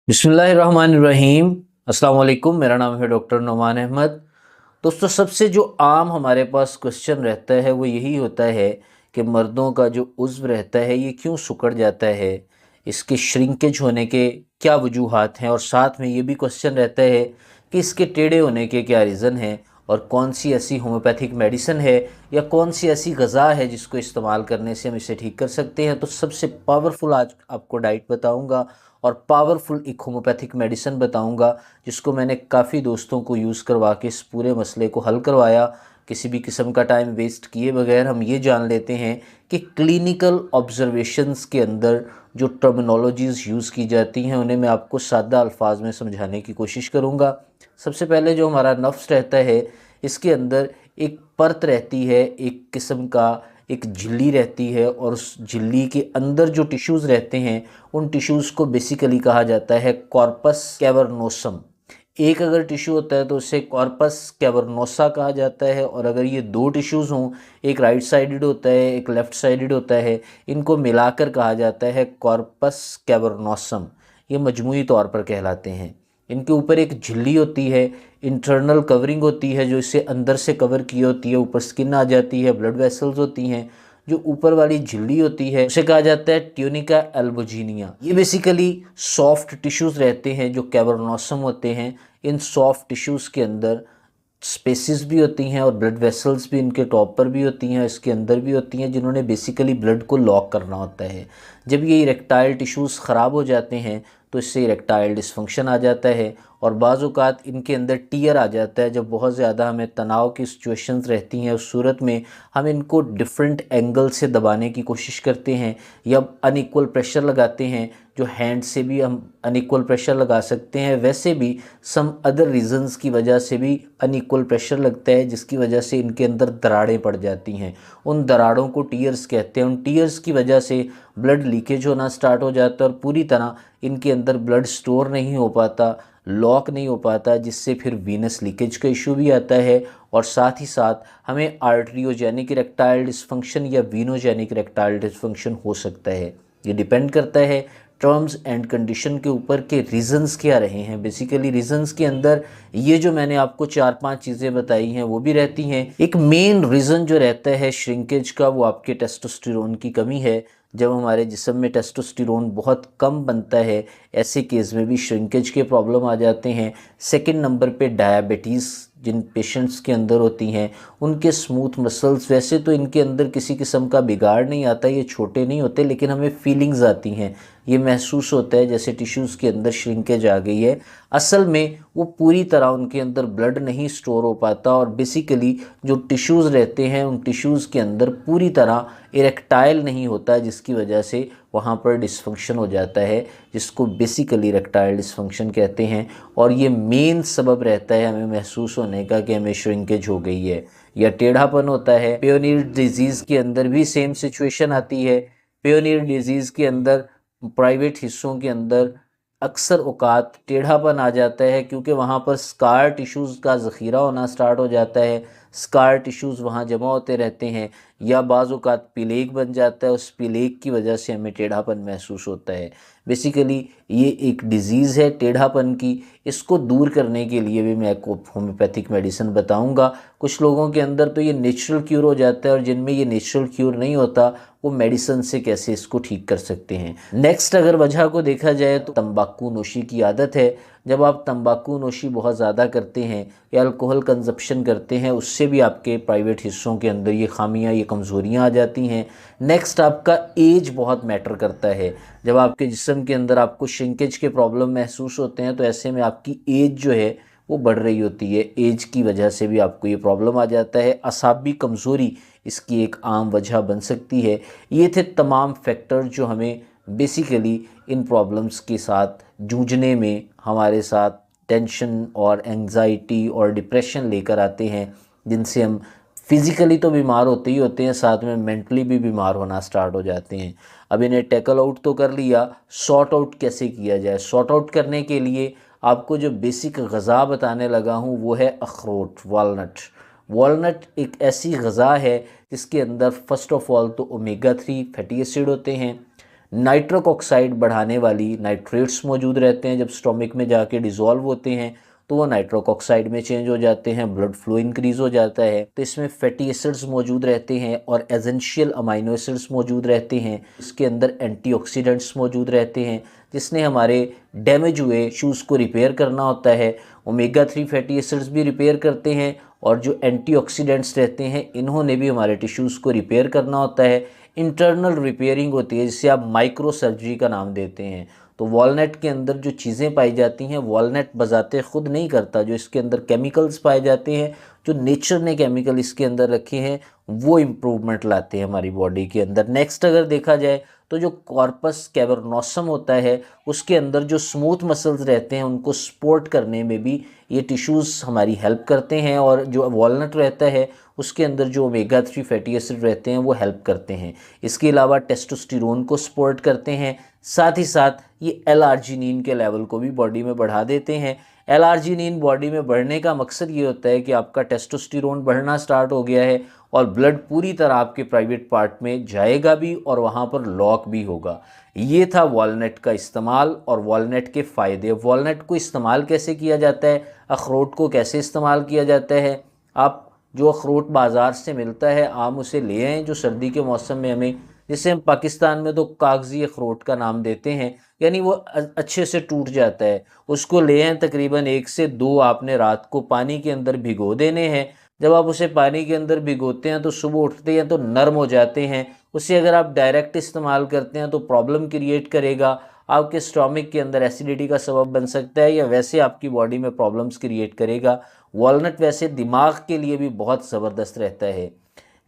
बिस्मिल्लाहिर्रहमानिर्रहीम। अस्सलाम वालेकुम। मेरा नाम है डॉक्टर नुमान अहमद। दोस्तों, सबसे जो आम हमारे पास क्वेश्चन रहता है वो यही होता है कि मर्दों का जो उज़्व रहता है ये क्यों सिकुड़ जाता है, इसके श्रिंकेज होने के क्या वजूहात हैं, और साथ में ये भी क्वेश्चन रहता है कि इसके टेढ़े होने के क्या रीज़न हैं, और कौन सी ऐसी होम्योपैथिक मेडिसिन है या कौन सी ऐसी गज़ा है जिसको इस्तेमाल करने से हम इसे ठीक कर सकते हैं। तो सबसे पावरफुल आज आपको डाइट बताऊंगा और पावरफुल एक होम्योपैथिक मेडिसिन बताऊंगा जिसको मैंने काफ़ी दोस्तों को यूज़ करवा के इस पूरे मसले को हल करवाया। किसी भी किस्म का टाइम वेस्ट किए बगैर हम ये जान लेते हैं कि क्लिनिकल ऑब्जर्वेशंस के अंदर जो टर्मिनोलॉजीज़ यूज़ की जाती हैं उन्हें मैं आपको सादा अल्फाज में समझाने की कोशिश करूँगा। सबसे पहले जो हमारा नफ्स रहता है इसके अंदर एक परत रहती है, एक किस्म का एक झिल्ली रहती है, और उस झिल्ली के अंदर जो टिश्यूज़ रहते हैं उन टिश्यूज़ को बेसिकली कहा जाता है कॉर्पस कैवर्नोसम। एक अगर टिश्यू होता है तो उसे कॉर्पस कैवर्नोसा कहा जाता है, और अगर ये दो टिश्यूज़ हों, एक राइट साइडेड होता है एक लेफ़्ट साइडेड होता है, इनको मिलाकर कहा जाता है कॉर्पस कैवर्नोसम। ये मजमूई तौर पर कहलाते हैं। इनके ऊपर एक झिल्ली होती है, इंटरनल कवरिंग होती है जो इसे अंदर से कवर की होती है, ऊपर स्किन आ जाती है, ब्लड वेसल्स होती हैं। जो ऊपर वाली झिल्ली होती है उसे कहा जाता है ट्यूनिका एल्बोजिनिया। ये बेसिकली सॉफ्ट टिश्यूज़ रहते हैं जो कैवर्नोसम होते हैं। इन सॉफ्ट टिश्यूज़ के अंदर स्पेसिस भी होती हैं और ब्लड वेसल्स भी इनके टॉप पर भी होती हैं, इसके अंदर भी होती हैं, जिन्होंने बेसिकली ब्लड को लॉक करना होता है। जब ये इरेक्टाइल टिश्यूज़ ख़राब हो जाते हैं तो इससे इरेक्टाइल डिसफंक्शन आ जाता है, और बाज़ औक़ात इनके अंदर टीयर आ जाता है। जब बहुत ज़्यादा हमें तनाव की सिचुएशंस रहती हैं उस सूरत में हम इनको डिफरेंट एंगल से दबाने की कोशिश करते हैं या अनइक्वल प्रेशर लगाते हैं। जो हैंड से भी हम अनइक्वल प्रेशर लगा सकते हैं, वैसे भी सम अदर रीज़न्स की वजह से भी अनइक्वल प्रेशर लगता है, जिसकी वजह से इनके अंदर दरारें पड़ जाती हैं। उन दरारों को टीयर्स कहते हैं। उन टीयर्स की वजह से ब्लड लीकेज होना स्टार्ट हो जाता है और पूरी तरह इनके अंदर ब्लड स्टोर नहीं हो पाता, लॉक नहीं हो पाता, जिससे फिर वीनस लीकेज का इशू भी आता है। और साथ ही साथ हमें आर्ट्रियोजेनिक इरेक्टाइल डिसफंक्शन या वीनोजेनिक इरेक्टाइल डिसफंक्शन हो सकता है। ये डिपेंड करता है टर्म्स एंड कंडीशन के ऊपर के रीज़न्स क्या रहे हैं। बेसिकली रीज़न्स के अंदर ये जो मैंने आपको 4-5 चीज़ें बताई हैं वो भी रहती हैं। एक मेन रीज़न जो रहता है श्रिंकेज का वो आपके टेस्टोस्टेरोन की कमी है। जब हमारे जिस्म में टेस्टोस्टेरोन बहुत कम बनता है, ऐसे केस में भी श्रिंकेज के प्रॉब्लम आ जाते हैं। सेकंड नंबर पे डायबिटीज़ जिन पेशेंट्स के अंदर होती हैं उनके स्मूथ मसल्स, वैसे तो इनके अंदर किसी किस्म का बिगाड़ नहीं आता, ये छोटे नहीं होते, लेकिन हमें फीलिंग्स आती हैं, ये महसूस होता है जैसे टिश्यूज़ के अंदर श्रिंकेज आ गई है। असल में वो पूरी तरह उनके अंदर ब्लड नहीं स्टोर हो पाता, और बेसिकली जो टिश्यूज़ रहते हैं उन टिश्यूज़ के अंदर पूरी तरह इरेक्टाइल नहीं होता, जिसकी वजह से वहाँ पर डिसफंक्शन हो जाता है, जिसको बेसिकली इरेक्टाइल डिसफंक्शन कहते हैं। और ये मेन सबब रहता है हमें महसूस होने का कि हमें श्रिंकेज हो गई है या टेढ़ापन होता है। पेयोनियर डिजीज़ के अंदर भी सेम सिचुएशन आती है। पेयोनियर डिजीज़ के अंदर प्राइवेट हिस्सों के अंदर अक्सर औकात टेढ़ापन आ जाता है, क्योंकि वहाँ पर स्कार टिश्यूज़ का ज़ख़ीरा होना स्टार्ट हो जाता है। स्कार टिश्यूज़ वहाँ जमा होते रहते हैं, या बाज़ औक़ात प्लेग बन जाता है, उस प्लेग की वजह से हमें टेढ़ापन महसूस होता है। बेसिकली ये एक डिज़ीज़ है टेढ़ापन की। इसको दूर करने के लिए भी मैं आपको होम्योपैथिक मेडिसिन बताऊंगा। कुछ लोगों के अंदर तो ये नेचुरल क्यूर हो जाता है, और जिनमें ये नेचुरल क्यूर नहीं होता वो मेडिसिन से कैसे इसको ठीक कर सकते हैं। नेक्स्ट अगर वजह को देखा जाए तो तंबाकू नोशी की आदत है। जब आप तंबाकू नोशी बहुत ज़्यादा करते हैं या अल्कोहल कंजप्शन करते हैं, उससे भी आपके प्राइवेट हिस्सों के अंदर ये खामियां, ये कमज़ोरियां आ जाती हैं। नेक्स्ट आपका एज बहुत मैटर करता है। जब आपके जिस्म के अंदर आपको श्रिंकेज के प्रॉब्लम महसूस होते हैं तो ऐसे में आपकी एज जो है वो बढ़ रही होती है। एज की वजह से भी आपको ये प्रॉब्लम आ जाता है। असाबी कमज़ोरी इसकी एक आम वजह बन सकती है। ये थे तमाम फैक्टर जो हमें बेसिकली इन प्रॉब्लम्स के साथ जूझने में हमारे साथ टेंशन और एंजाइटी और डिप्रेशन लेकर आते हैं, जिनसे हम फिज़िकली तो बीमार होते ही होते हैं, साथ में मेंटली भी बीमार होना स्टार्ट हो जाते हैं। अब इन्हें टैकल आउट तो कर लिया, सॉर्ट आउट कैसे किया जाए। सॉर्ट आउट करने के लिए आपको जो बेसिक ग़िज़ा बताने लगा हूँ वो है अखरोट, वालनट। वालनट एक ऐसी ग़िज़ा है जिसके अंदर फ़र्स्ट ऑफ़ ऑल तो ओमेगा 3 फैटी एसिड होते हैं। नाइट्रिक ऑक्साइड बढ़ाने वाली नाइट्रेट्स मौजूद रहते हैं, जब स्टोमिक में जाके डिज़ोल्व होते हैं तो वो नाइट्रिक ऑक्साइड में चेंज हो जाते हैं, ब्लड फ्लो इंक्रीज हो जाता है। तो इसमें फैटी एसिड्स मौजूद रहते हैं और एसेंशियल अमाइनो एसिड्स मौजूद रहते हैं। इसके अंदर एंटीऑक्सीडेंट्स मौजूद रहते हैं जिसने हमारे डैमेज हुए टिश्यूज़ को रिपेयर करना होता है। ओमेगा 3 फैटी एसिड्स भी रिपेयर करते हैं और जो एंटीऑक्सीडेंट्स रहते हैं इन्होंने भी हमारे टिश्यूज़ को रिपेयर करना होता है। इंटरनल रिपेयरिंग होती है जिसे आप माइक्रो सर्जरी का नाम देते हैं। तो वॉलनट के अंदर जो चीज़ें पाई जाती हैं वॉलनट बजाते खुद नहीं करता, जो इसके अंदर केमिकल्स पाए जाते हैं, जो नेचर ने केमिकल इसके अंदर रखे हैं वो इम्प्रूवमेंट लाते हैं हमारी बॉडी के अंदर। नेक्स्ट अगर देखा जाए तो जो कॉर्पस कैवर्नोसम होता है उसके अंदर जो स्मूथ मसल्स रहते हैं उनको सपोर्ट करने में भी ये टिश्यूज़ हमारी हेल्प करते हैं, और जो वॉलनट रहता है उसके अंदर जो ओमेगा 3 फैटी एसिड रहते हैं वो हेल्प करते हैं। इसके अलावा टेस्टोस्टेरोन को सपोर्ट करते हैं, साथ ही साथ ये एल-आर्जिनिन के लेवल को भी बॉडी में बढ़ा देते हैं। एल-आर्जिनिन बॉडी में बढ़ने का मकसद ये होता है कि आपका टेस्टोस्टेरोन बढ़ना स्टार्ट हो गया है और ब्लड पूरी तरह आपके प्राइवेट पार्ट में जाएगा भी और वहाँ पर लॉक भी होगा। ये था वॉलनट का इस्तेमाल और वॉलनट के फ़ायदे। वॉलनट को इस्तेमाल कैसे किया जाता है, अखरोट को कैसे इस्तेमाल किया जाता है। आप जो अखरोट बाज़ार से मिलता है आम उसे ले आएँ, जो सर्दी के मौसम में हमें, जिसे हम पाकिस्तान में तो कागज़ी अखरोट का नाम देते हैं, यानी वो अच्छे से टूट जाता है, उसको ले आएँ। तकरीबन 1 से 2 आपने रात को पानी के अंदर भिगो देने हैं। जब आप उसे पानी के अंदर भिगोते हैं तो सुबह उठते हैं तो नरम हो जाते हैं। उसे अगर आप डायरेक्ट इस्तेमाल करते हैं तो प्रॉब्लम क्रिएट करेगा, आपके स्टोमिक के अंदर एसिडिटी का सबब बन सकता है या वैसे आपकी बॉडी में प्रॉब्लम्स क्रिएट करेगा। वॉलनट वैसे दिमाग के लिए भी बहुत ज़बरदस्त रहता है,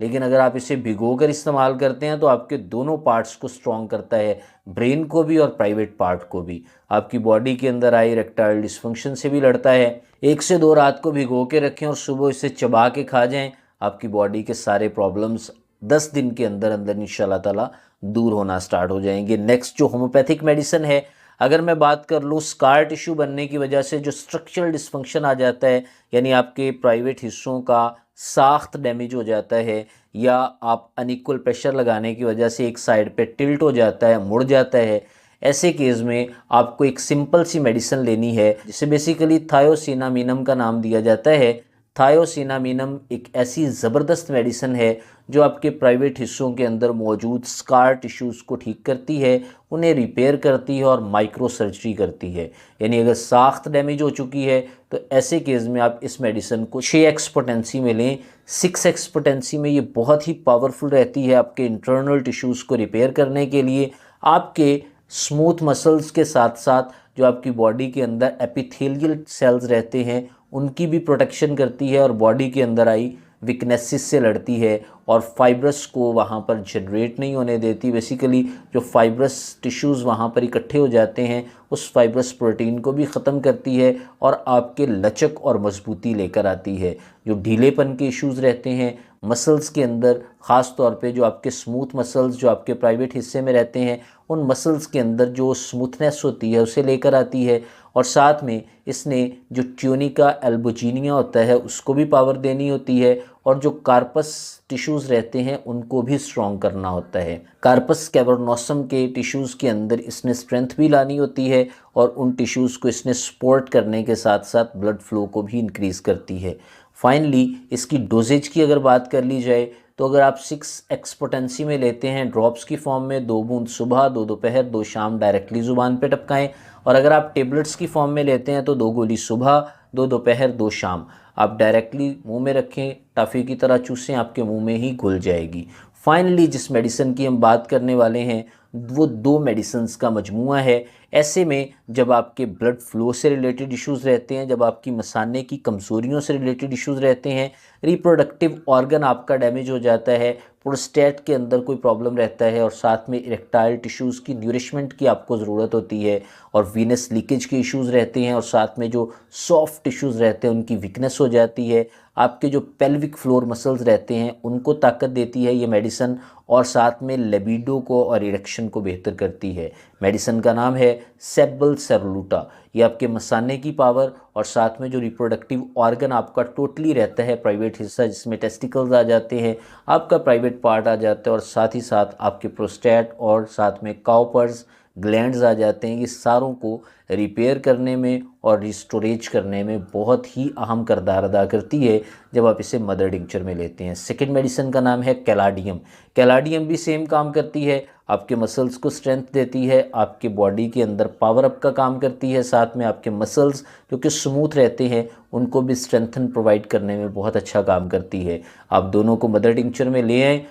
लेकिन अगर आप इसे भिगोकर इस्तेमाल करते हैं तो आपके दोनों पार्ट्स को स्ट्रॉन्ग करता है, ब्रेन को भी और प्राइवेट पार्ट को भी। आपकी बॉडी के अंदर आई इरेक्टाइल डिस्फंक्शन से भी लड़ता है। 1 से 2 रात को भिगो के रखें और सुबह इसे चबा के खा जाएं, आपकी बॉडी के सारे प्रॉब्लम्स 10 दिन के अंदर अंदर इंशाल्लाह ताला दूर होना स्टार्ट हो जाएंगे। नेक्स्ट जो होम्योपैथिक मेडिसिन है, अगर मैं बात कर लूँ स्कार टिश्यू बनने की वजह से जो स्ट्रक्चरल डिस्फंक्शन आ जाता है, यानी आपके प्राइवेट हिस्सों का साख्त डैमेज हो जाता है या आप अनइक्वल प्रेशर लगाने की वजह से एक साइड पे टिल्ट हो जाता है, मुड़ जाता है, ऐसे केस में आपको एक सिंपल सी मेडिसिन लेनी है जिसे बेसिकली थायोसिनामिनम का नाम दिया जाता है। थायोसिनामिनम एक ऐसी ज़बरदस्त मेडिसिन है जो आपके प्राइवेट हिस्सों के अंदर मौजूद स्कार टिश्यूज़ को ठीक करती है, उन्हें रिपेयर करती है और माइक्रो सर्जरी करती है। यानी अगर साख्त डैमेज हो चुकी है तो ऐसे केस में आप इस मेडिसिन को 6x पोटेंसी में लें। 6x पोटेंसी में ये बहुत ही पावरफुल रहती है आपके इंटरनल टिश्यूज़ को रिपेयर करने के लिए। आपके स्मूथ मसल्स के साथ साथ जो आपकी बॉडी के अंदर एपिथेलियल सेल्स रहते हैं उनकी भी प्रोटेक्शन करती है और बॉडी के अंदर आई वीकनेसेस से लड़ती है और फाइब्रस को वहाँ पर जनरेट नहीं होने देती। बेसिकली जो फाइब्रस टिश्यूज़ वहाँ पर इकट्ठे हो जाते हैं उस फाइब्रस प्रोटीन को भी ख़त्म करती है और आपके लचक और मजबूती लेकर आती है। जो ढीलेपन के इश्यूज़ रहते हैं मसल्स के अंदर, ख़ास तौर पे जो आपके स्मूथ मसल्स जो आपके प्राइवेट हिस्से में रहते हैं उन मसल्स के अंदर जो स्मूथनेस होती है उसे लेकर आती है। और साथ में इसने जो ट्यूनिका एल्बुजिनिया होता है उसको भी पावर देनी होती है और जो कार्पस टिश्यूज़ रहते हैं उनको भी स्ट्रॉन्ग करना होता है। कार्पस कैवर्नोसम के टिश्यूज़ के अंदर इसने स्ट्रेंथ भी लानी होती है और उन टिश्यूज़ को इसने सपोर्ट करने के साथ साथ ब्लड फ्लो को भी इंक्रीज़ करती है। फाइनली इसकी डोजेज की अगर बात कर ली जाए तो अगर आप 6x पोटेंसी में लेते हैं ड्रॉप्स की फॉर्म में 2 बूंद सुबह, 2 दोपहर, 2 शाम डायरेक्टली ज़ुबान पे टपकाएं, और अगर आप टेबलेट्स की फॉर्म में लेते हैं तो 2 गोली सुबह, 2 दोपहर, 2 शाम आप डायरेक्टली मुंह में रखें, टॉफ़ी की तरह चूसें, आपके मुंह में ही घुल जाएगी। फाइनली जिस मेडिसिन की हम बात करने वाले हैं वो 2 मेडिसिन्स का मजमूआ है। ऐसे में जब आपके ब्लड फ्लो से रिलेटेड इश्यूज़ रहते हैं, जब आपकी मसाने की कमज़ोरियों से रिलेटेड इश्यूज़ रहते हैं, रिप्रोडक्टिव ऑर्गन आपका डैमेज हो जाता है, प्रोस्टेट के अंदर कोई प्रॉब्लम रहता है और साथ में इरेक्टाइल टिश्यूज़ की न्यूरिशमेंट की आपको ज़रूरत होती है और वीनस लीकेज के इश्यूज़ रहते हैं और साथ में जो सॉफ्ट टिश्यूज़ रहते हैं उनकी वीकनेस हो जाती है, आपके जो पेल्विक फ्लोर मसल्स रहते हैं उनको ताकत देती है ये मेडिसिन, और साथ में लिबिडो को और इरेक्शन को बेहतर करती है। मेडिसिन का नाम है सेबल सेरोलूटा। ये आपके मसाने की पावर और साथ में जो रिप्रोडक्टिव ऑर्गन आपका टोटली रहता है, प्राइवेट हिस्सा जिसमें टेस्टिकल्स आ जाते हैं, आपका प्राइवेट पार्ट आ जाता है, और साथ ही साथ आपके प्रोस्टेट और साथ में काउपर्स ग्लैंड्स आ जाते हैं, ये सारों को रिपेयर करने में और रिस्टोरेज करने में बहुत ही अहम किरदार अदा करती है जब आप इसे मदर टिंचर में लेते हैं। सेकंड मेडिसिन का नाम है कैलाडियम। कैलाडियम भी सेम काम करती है, आपके मसल्स को स्ट्रेंथ देती है, आपके बॉडी के अंदर पावर अप का काम करती है, साथ में आपके मसल्स जो कि स्मूथ रहते हैं उनको भी स्ट्रेंथन प्रोवाइड करने में बहुत अच्छा काम करती है। आप दोनों को मदर टिंचर में ले आएँ,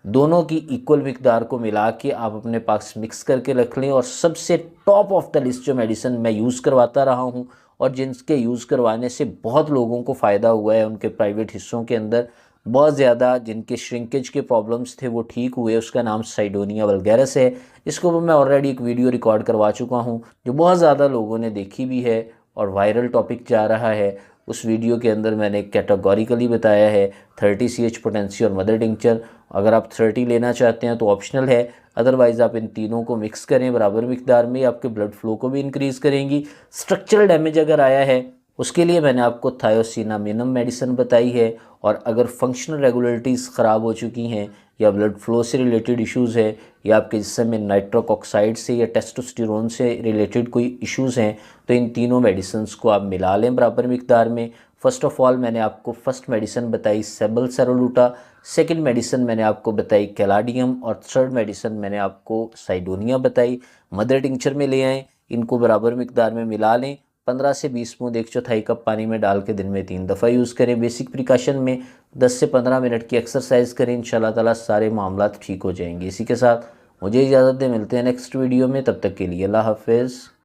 दोनों की इक्वल मिकदार को मिला के आप अपने पास मिक्स करके रख लें। और सबसे टॉप ऑफ द लिस्ट जो मेडिसिन मैं यूज़ करवाता रहा हूँ और जिनके यूज़ करवाने से बहुत लोगों को फ़ायदा हुआ है, उनके प्राइवेट हिस्सों के अंदर बहुत ज़्यादा जिनके श्रिंकेज के प्रॉब्लम्स थे वो ठीक हुए, उसका नाम साइडोनिया वल्गैरिस है। इसको मैं ऑलरेडी एक वीडियो रिकॉर्ड करवा चुका हूँ जो बहुत ज़्यादा लोगों ने देखी भी है और वायरल टॉपिक जा रहा है। उस वीडियो के अंदर मैंने कैटेगोरिकली बताया है 30 CH पोटेंसी और मदर टिंचर। अगर आप 30 लेना चाहते हैं तो ऑप्शनल है, अदरवाइज़ आप इन तीनों को मिक्स करें बराबर मिकदार में, आपके ब्लड फ्लो को भी इंक्रीज़ करेंगी। स्ट्रक्चरल डैमेज अगर आया है उसके लिए मैंने आपको थायोसिनामिनम मेडिसिन बताई है, और अगर फंक्शनल रेगुलरिटीज़ ख़राब हो चुकी हैं या ब्लड फ्लो से रिलेटेड इश्यूज़ है या आपके जिस्म में नाइट्रिक ऑक्साइड से या टेस्टोस्टेरोन से रिलेटेड कोई इश्यूज़ हैं, तो इन तीनों मेडिसिन को आप मिला लें बराबर मिकदार में। फ़र्स्ट ऑफ़ ऑल मैंने आपको फर्स्ट मेडिसिन बताई सेबल सेरोलूटा, सेकंड मेडिसिन मैंने आपको बताई कैलाडियम, और थर्ड मेडिसिन मैंने आपको साइडोनिया बताई। मदर टिंचर में ले आएँ, इनको बराबर मिकदार में मिला लें, 15 से 20 बूंद 1/4 कप पानी में डाल के दिन में 3 दफ़ा यूज़ करें। बेसिक प्रिकॉशन में 10 से 15 मिनट की एक्सरसाइज करें, इंशाल्लाह ताला सारे मामलात ठीक हो जाएंगे। इसी के साथ मुझे इजाज़त दें, मिलते हैं नेक्स्ट वीडियो में, तब तक के लिए अल्लाह हाफ़िज़।